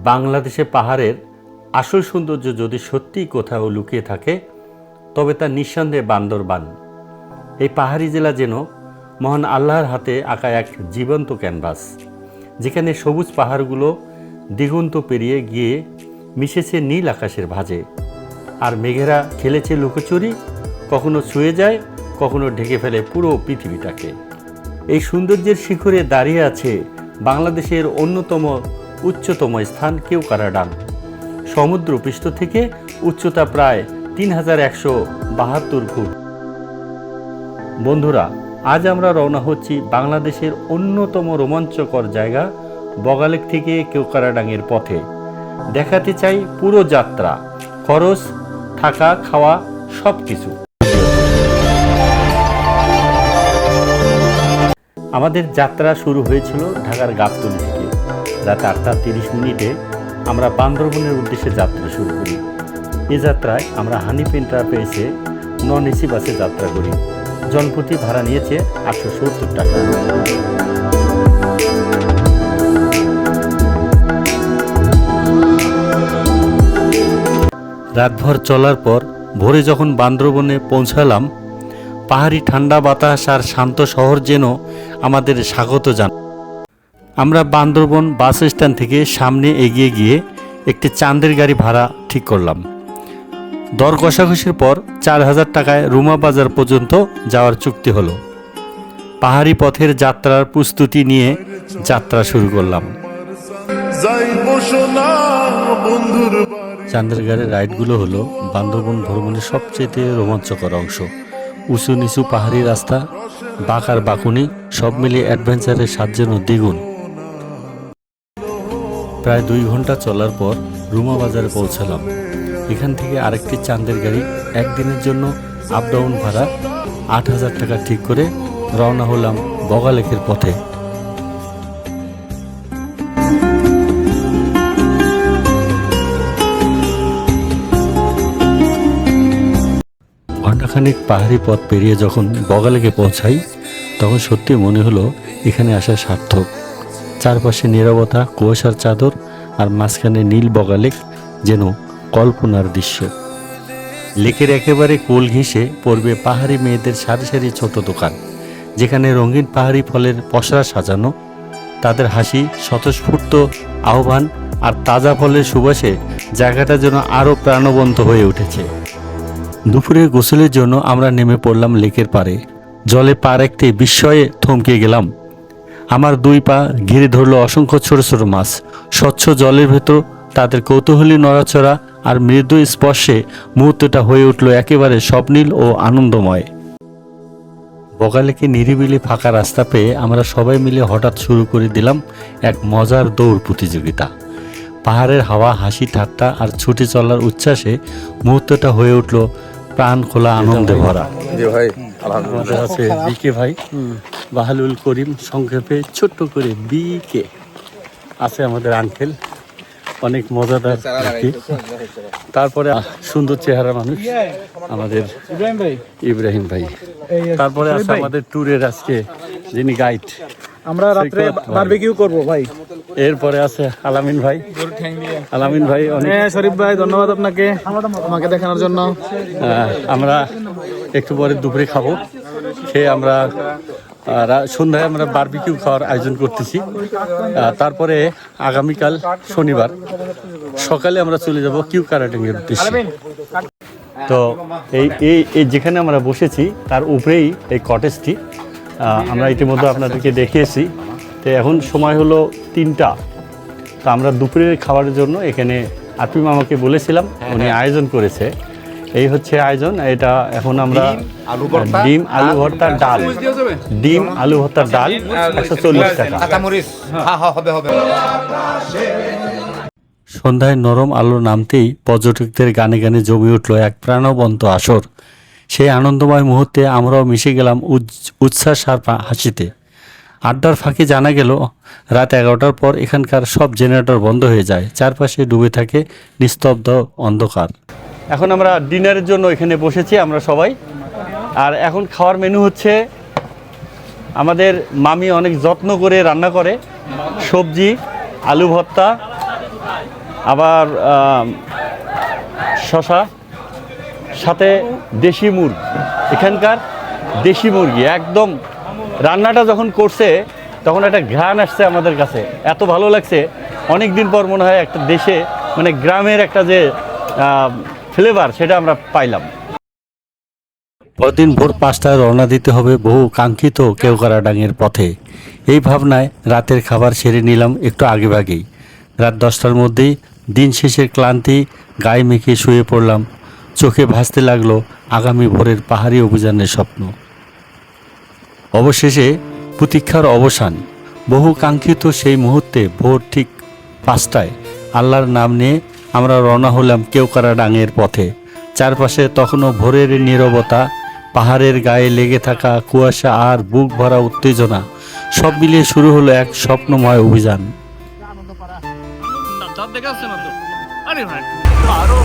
বাংলাদেশে পাহাড়ের আসল সৌন্দর্য যদি সত্যিই কোথাও লুকিয়ে থাকে তবে তা নিঃসন্দেহে বান্দরবান। এই পাহাড়ি জেলা যেন মহান আল্লাহর হাতে আঁকা এক জীবন্ত ক্যানভাস, যেখানে সবুজ পাহাড়গুলো দিগন্ত পেরিয়ে গিয়ে মিশেছে নীল আকাশের ভাঁজে, আর মেঘেরা খেলেছে লুকোচুরি, কখনো ছুঁয়ে যায়, কখনো ঢেকে ফেলে পুরো পৃথিবীটাকে। এই সৌন্দর্যের শিখরে দাঁড়িয়ে আছে বাংলাদেশের অন্যতম উচ্চতম স্থান কেওক্রাডাং। সমুদ্রপৃষ্ঠ থেকে উচ্চতা প্রায় 3172 ফুট। বন্ধুরা, আজ আমরা রওনা হচ্ছি বাংলাদেশের অন্যতম রোমাঞ্চকর জায়গা বগালেক থেকে কেওক্রাডাংয়ের পথে। দেখাতে চাই পুরো যাত্রা, খরচ, থাকা, খাওয়া সব কিছু। আমাদের যাত্রা শুরু হয়েছিল ঢাকার গাবতলী থেকে। রাত 8:30 আমরা বান্দরবনের উদ্দেশ্যে যাত্রা শুরু করি। এ যাত্রায় আমরা হানিফ এন্টারপ্রাইজে নন এসি বাসে যাত্রা করি। জনপ্রতি ভাড়া নিয়েছে 870 টাকা। রাতভর চলার পর ভোরে যখন বান্দরবনে পৌঁছালাম, পাহাড়ি ঠান্ডা বাতাস আর শান্ত শহর যেন আমাদের স্বাগত জানায়। আমরা বান্দরবন বাস স্ট্যান্ড থেকে সামনে এগিয়ে গিয়ে একটি চাঁদের গাড়ি ভাড়া ঠিক করলাম। দর কষাকষির পর 4000 টাকায় রুমা বাজার পর্যন্ত যাওয়ার চুক্তি হলো। পাহাড়ি পথের যাত্রার প্রস্তুতি নিয়ে যাত্রা শুরু করলাম। চাঁদের গাড়ির রাইডগুলো হলো বান্দরবন ভ্রমণের সবচেয়ে রোমাঞ্চকর অংশ। উঁচু নিচু পাহাড়ি রাস্তা, বাঁক আর বাঁকুনি, সব মিলিয়ে অ্যাডভেঞ্চারের স্বাদ যেন দ্বিগুণ। প্রায় 2 ঘন্টা চলার পর রুমা বাজারে পৌঁছালাম। এখান থেকে আরেকটি চাঁদের গাড়ি একদিনের জন্য আপ ডাউন ভাড়া 8000 টাকা ঠিক করে রওনা হলাম বগালেকের পথে। ঘণ্টাখানিক পাহাড়ি পথ পেরিয়ে যখন বগালেকে পৌঁছাই, তখন সত্যি মনে হলো এখানে আসা সার্থক। চারপাশে নীরবতা, কুয়াশার চাদর, আর মাঝখানে নীল বগালেক যেন কল্পনার দৃশ্য। লেকের একেবারে কোল ঘেঁষে পড়বে পাহাড়ি মেয়েদের সারি সারি ছোট দোকান, যেখানে রঙিন পাহাড়ি ফলের পসরা সাজানো। তাদের হাসি, স্বতঃস্ফূর্ত আহ্বান আর তাজা ফলের সুবাসে জায়গাটা যেন আরও প্রাণবন্ত হয়ে উঠেছে। দুপুরে গোসলের জন্য আমরা নেমে পড়লাম লেকের পাড়ে। জলে পা রাখতে বিস্ময়ে থমকে গেলাম। আমার 2 পা ঘিরে ধরল অসংখ্য ছোট ছোট মাছ। স্বচ্ছ জলের ভেতর তাদের কৌতূহলী নড়াচড়া আর মৃদু স্পর্শে মুহূর্তটা হয়ে উঠল একেবারে স্বপ্নীল ও আনন্দময়। বগালেকে নিরিবিলি ফাঁকা রাস্তা পেয়ে আমরা সবাই মিলে হঠাৎ শুরু করে দিলাম এক মজার দৌড় প্রতিযোগিতা। পাহাড়ের হাওয়া, হাসি ঠাট্টা আর ছুটে চলার উচ্ছ্বাসে মুহূর্তটা হয়ে উঠল প্রাণ খোলা আনন্দে ভরা। আমাদের আছে বিকে ভাই, বাহালুল করিম, সংক্ষেপে ছোট্ট করে বিকে। আছে আমাদের আঙ্কেল, অনেক মজাদার। তারপরে সুন্দর চেহারা মানুষ আমাদের ইব্রাহিম ভাই। তারপরে আছে আমাদের ট্যুরের আজকে যিনি গাইড। আমরা রাত্রে বারবিকিউ করব ভাই। এরপরে আছে আলামিন ভাই। আলামিন ভাই, শরীফ ভাই, ধন্যবাদ আপনাকে আমাকে দেখানোর জন্য। আমরা একটু পরে দুপুরে খাবো। খেয়ে আমরা সন্ধ্যায় আমরা বারবিকিউ খাওয়ার আয়োজন করতেছি। তারপরে আগামীকাল শনিবার সকালে আমরা চলে যাব কেওক্রাডাংয়ের উদ্দেশ্যে। তো এই যেখানে আমরা বসেছি তার উপরেই এই কটেজটি আমরা ইতিমধ্যে আপনাদেরকে দেখিয়েছি। তো এখন সময় হলো 3টা। তো আমরা দুপুরের খাবারের জন্য এখানে আপনি মামাকে বলেছিলাম, উনি আয়োজন করেছে। এই হচ্ছে আয়োজন। এটা এখন আমরা ডিম আলু ভর্তা ডাল, ডিম আলু ভর্তা ডাল 140 টাকা। সন্ধ্যায় নরম আলো নামতেই পর্যটকদের গানে গানে জমে উঠল এক প্রাণবন্ত আসর। সেই আনন্দময় মুহূর্তে আমরাও মিশে গেলাম উচ্ছ্বাস আর হাসিতে। আড্ডার ফাঁকে জানা গেল রাত 11টার পর এখানকার সব জেনারেটর বন্ধ হয়ে যায়। চারপাশে ডুবে থাকে নিস্তব্ধ অন্ধকার। এখন আমরা ডিনারের জন্য এখানে বসেছি আমরা সবাই। আর এখন খাওয়ার মেনু হচ্ছে, আমাদের মামি অনেক যত্ন করে রান্না করে, সবজি, আলু ভর্তা, আবার শশা, সাথে দেশি মুরগি, এখানকার দেশি মুরগি একদম রান্নাটা যখন করছে তখন একটা ঘ্রাণ আসছে আমাদের কাছে, এত ভালো লাগছে। অনেক দিন পর মনে হয় একটা দেশে মানে গ্রামের একটা যে ফ্লেভার সেটা আমরা পাইলাম। পরদিন ভোর 5টায় রওনা দিতে হবে বহু কাঙ্ক্ষিত কেওক্রাডাঙ্গের পথে। এই ভাবনায় রাতের খাবার সেরে নিলাম একটু আগেভাগেই। রাত 10টার মধ্যেই দিন শেষের ক্লান্তি গায়ে মেখে শুয়ে পড়লাম। চোখে ভাসতে লাগলো আগামী ভোরের পাহাড়ি অভিযানের স্বপ্ন। অবশেষে প্রতীক্ষার অবসান। বহু কাঙ্ক্ষিত সেই মুহূর্তে ভোর ঠিক 5টায় আল্লাহর নাম নিয়ে আমরা রওনা হলাম কেওক্রাডাঙ্গের পথে। চারপাশে তখনও ভোরের নীরবতা, পাহাড়ের গায়ে লেগে থাকা কুয়াশা আর বুক ভরা উত্তেজনা, সব মিলিয়ে শুরু হলো এক স্বপ্নময় অভিযান।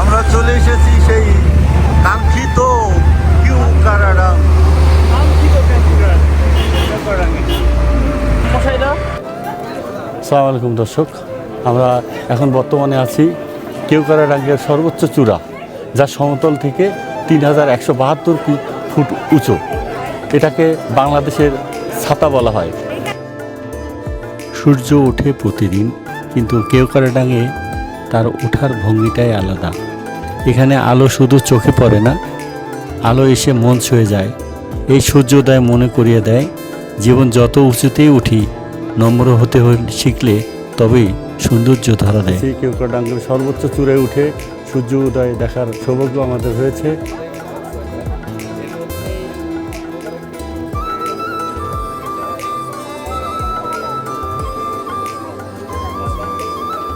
আমরা চলে এসেছি সেই কাঙ্ক্ষিত কেওক্রাডাঙ্গ। আসসালামু আলাইকুম দর্শক, আমরা এখন বর্তমানে আছি কেওক্রাডাঙ্গের সর্বোচ্চ চূড়া, যা সমতল থেকে 3172 ফুট উঁচু। এটাকে বাংলাদেশের ছাতা বলা হয়। সূর্য ওঠে প্রতিদিন, কিন্তু কেওক্রাডাঙ্গে তার ওঠার ভঙ্গিটাই আলাদা। এখানে আলো শুধু চোখে পড়ে না, আলো এসে মন ছুঁয়ে যায়। এই সূর্যোদয় মনে করিয়ে দেয় জীবন যত উঁচুতেই উঠি, নম্র হতে শিখলে তবেই সৌন্দর্য ধরা দেয়। সেই কেওক্রাডাঙ্গের সর্বোচ্চ চূড়ায় উঠে সূর্য উদয় দেখার সৌভাগ্য আমাদের হয়েছে।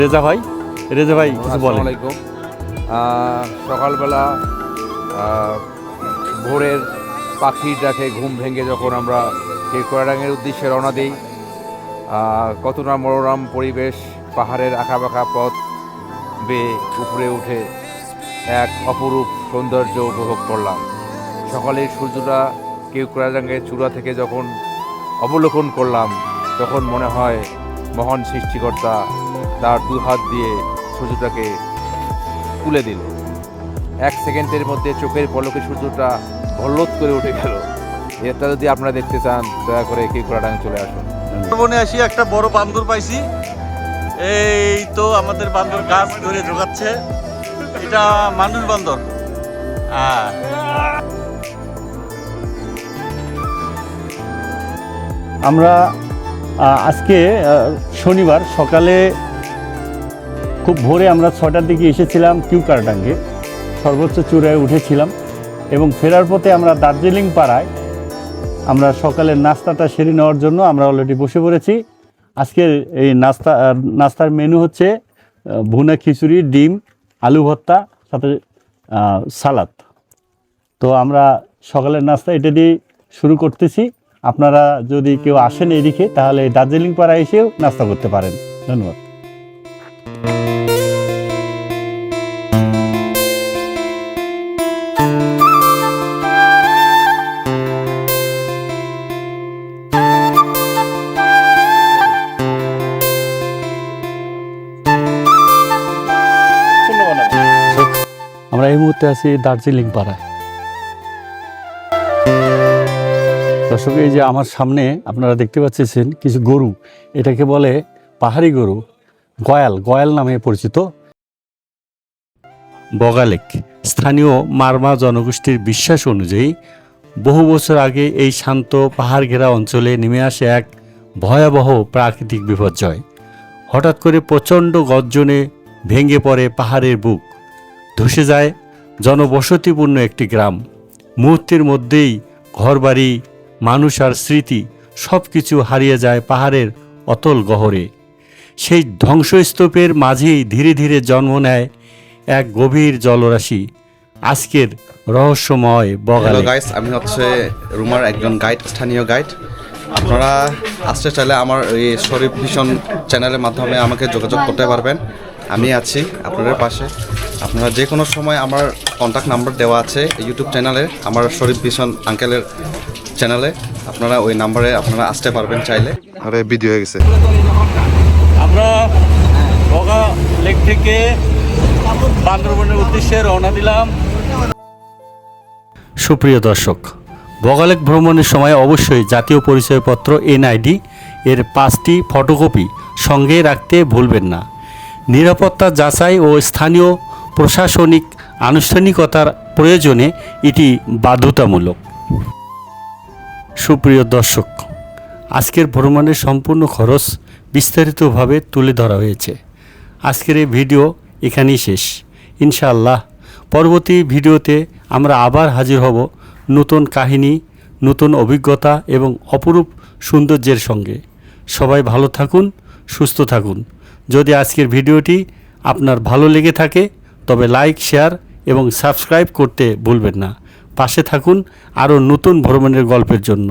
রেজা ভাই কিছু বলেন। আসসালামু আলাইকুম। সকালবেলা ভোরের পাখির ডাকে ঘুম ভেঙে যখন আমরা কেওক্রাডাঙ্গের উদ্দেশ্যে রওনা দিই, কত না মনোরম পরিবেশ, পাহাড়ের আঁকাবাঁকা পথ বেয়ে উপরে উঠে এক অপরূপ সৌন্দর্য উপভোগ করলাম। সকালের সূর্যটা কেওক্রাডাঙ্গের চূড়া থেকে যখন অবলোকন করলাম, তখন মনে হয় মহান সৃষ্টিকর্তা তার দু হাত দিয়ে সূর্যটাকে তুলে দিল। 1 সেকেন্ডের মধ্যে চোখের পলকে সূর্যটা ভল্লোত করে উঠে গেল। এটা যদি আপনারা দেখতে চান, দয়া করে কেওক্রাডাঙ্গ চলে আসুন। বনে আসি একটা বড় বান্দর পাইছি। এই তো আমাদের বান্দর গাছ ধরে ঢোকাচ্ছে। এটা মানুষ বান্দর। আমরা আজকে শনিবার সকালে খুব ভোরে আমরা 6টার দিকে এসেছিলাম কেওক্রাডাঙ্গে, সর্বোচ্চ চূড়ায় উঠেছিলাম এবং ফেরার পথে আমরা দার্জিলিং পাড়ায় আমরা সকালের নাস্তাটা সেরে নেওয়ার জন্য আমরা অলরেডি বসে পড়েছি। আজকের এই নাস্তার মেনু হচ্ছে ভুনা খিচুড়ি, ডিম, আলু ভর্তা, সাথে সালাদ। তো আমরা সকালের নাস্তা এটা দিয়ে শুরু করতেছি। আপনারা যদি কেউ আসেন এদিকে, তাহলে দার্জিলিং পাড়া এসেও নাস্তা করতে পারেন। ধন্যবাদ। আমরা এই মুহূর্তে আছি দার্জিলিং পাড়ায়। দর্শক, এই যে আমার সামনে আপনারা দেখতে পাচ্ছেন কিছু গরু, এটাকে বলে পাহাড়ি গরু, গয়াল নামে পরিচিত। বগালেক স্থানীয় মারমা জনগোষ্ঠীর বিশ্বাস অনুযায়ী বহু বছর আগে এই শান্ত পাহাড় ঘেরা অঞ্চলে নেমে আসে এক ভয়াবহ প্রাকৃতিক বিপর্যয়। হঠাৎ করে প্রচণ্ড গর্জনে ভেঙে পড়ে পাহাড়ের বুক, ধসে যায় জনবসতিপূর্ণ একটি গ্রাম। মুহূর্তের মধ্যেই ঘরবাড়ি, মানুষ আর স্মৃতি সব কিছু হারিয়ে যায় পাহাড়ের অতল গহরে। সেই ধ্বংসস্তূপের মাঝেই ধীরে ধীরে জন্ম নেয় এক গভীর জলরাশি, আজকের রহস্যময় বগালেক। হ্যালো গাইস, আমি হচ্ছে রুমার একজন গাইড, স্থানীয় গাইড। আপনারা আসতে চাইলে আমার এই শরীফ ভিশন চ্যানেলের মাধ্যমে আমাকে যোগাযোগ করতে পারবেন। আমি আছি আপনাদের পাশে। আপনারা যে কোনো সময় আমার কন্ট্যাক্ট নাম্বার দেওয়া আছে ইউটিউব চ্যানেলে, আমার শরীফ ভিশন আঙ্কেলের চ্যানেলে। আপনারা ওই নাম্বারে আপনারা আসতে পারবেন চাইলে। আরে ভিডিও হয়ে গেছে। আমরা বগা লেক থেকে বান্দরবনের উদ্দেশ্যে রওনা দিলাম। সুপ্রিয় দর্শক, বগালেক ভ্রমণের সময় অবশ্যই জাতীয় পরিচয়পত্র এনআইডি এর 5টি ফটোকপি সঙ্গে রাখতে ভুলবেন না। নিরাপত্তা যাচাই ও স্থানীয় প্রশাসনিক আনুষ্ঠানিকতার প্রয়োজনে এটি বাধ্যতামূলক। সুপ্রিয় দর্শক, আজকের ভ্রমণের সম্পূর্ণ খরচ বিস্তারিতভাবে তুলে ধরা হয়েছে। আজকের এই ভিডিও এখানেই শেষ। ইনশাআল্লাহ পরবর্তী ভিডিওতে আমরা আবার হাজির হব নতুন কাহিনী, নতুন অভিজ্ঞতা এবং অপরূপ সৌন্দর্যের সঙ্গে। সবাই ভালো থাকুন, সুস্থ থাকুন। যদি আজকের ভিডিওটি আপনার ভালো লেগে থাকে তবে লাইক, শেয়ার এবং সাবস্ক্রাইব করতে ভুলবেন না। পাশে থাকুন আরও নতুন ভ্রমণের গল্পের জন্য।